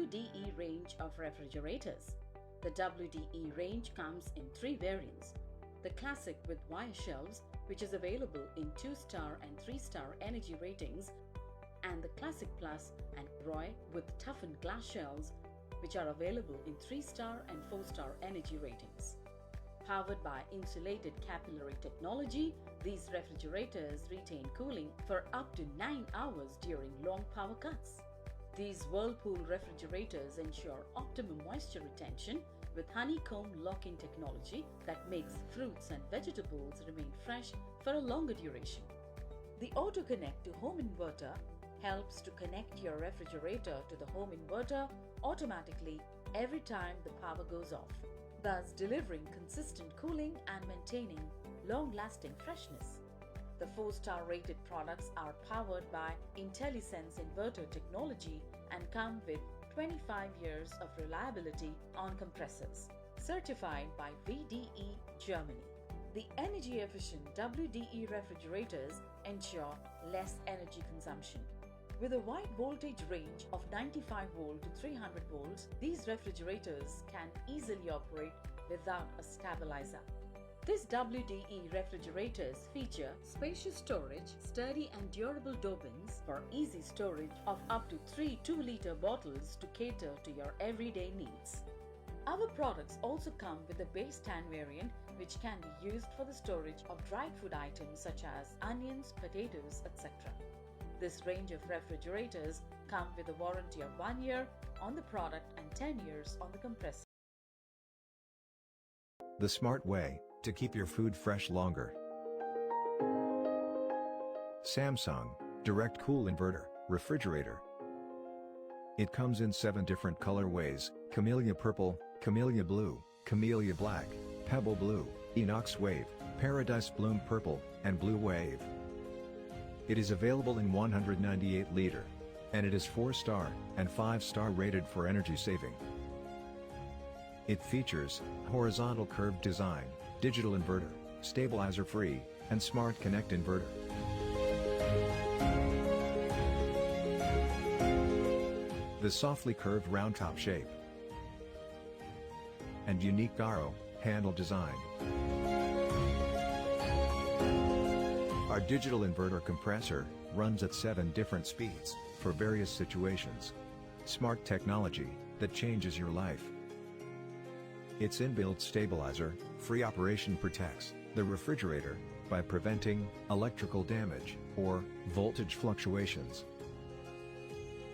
WDE range of refrigerators. The WDE range comes in 3 variants. The Classic with wire shelves, which is available in 2-star and 3-star energy ratings, and the Classic Plus and Godrej with toughened glass shelves, which are available in 3-star and 4-star energy ratings. Powered by insulated capillary technology, these refrigerators retain cooling for up to 9 hours during long power cuts. These Whirlpool refrigerators ensure optimum moisture retention with honeycomb lock-in technology that makes fruits and vegetables remain fresh for a longer duration. The Auto Connect to Home Inverter helps to connect your refrigerator to the home inverter automatically every time the power goes off, thus delivering consistent cooling and maintaining long-lasting freshness. The 4-star rated products are powered by IntelliSense inverter technology and come with 25 years of reliability on compressors, certified by VDE Germany. The energy-efficient WDE refrigerators ensure less energy consumption. With a wide voltage range of 95 volt to 300 volts, these refrigerators can easily operate without a stabilizer. These WDE refrigerators feature spacious storage, sturdy and durable door bins for easy storage of up to 3 2-liter bottles to cater to your everyday needs. Our products also come with a base stand variant which can be used for the storage of dried food items such as onions, potatoes, etc. This range of refrigerators come with a warranty of 1 year on the product and 10 years on the compressor. The smart way to keep your food fresh longer. Samsung Direct Cool Inverter Refrigerator. It comes in 7 different colorways: Camellia Purple, Camellia Blue, Camellia Black, Pebble Blue, Inox Wave, Paradise Bloom Purple, and Blue Wave. It is available in 198 liter, and it is 4-star and 5-star rated for energy saving. It features horizontal curved design, digital inverter, stabilizer free, and smart connect inverter. The softly curved round top shape and unique gyro handle design. Our digital inverter compressor runs at 7 different speeds for various situations. Smart technology that changes your life. Its inbuilt stabilizer free operation protects the refrigerator by preventing electrical damage or voltage fluctuations.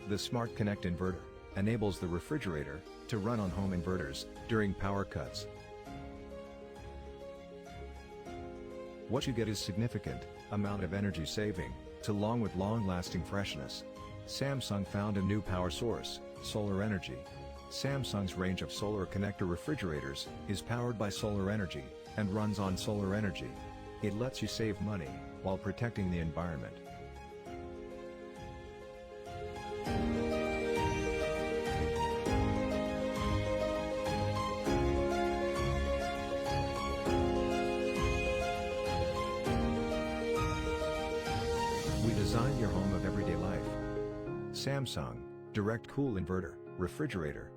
The Smart Connect inverter enables the refrigerator to run on home inverters during power cuts. What you get is significant amount of energy saving, along with long-lasting freshness. Samsung found a new power source, solar energy. Samsung's range of solar connector refrigerators is powered by solar energy and runs on solar energy. It lets you save money while protecting the environment. We designed your home of everyday life. Samsung Direct Cool Inverter Refrigerator.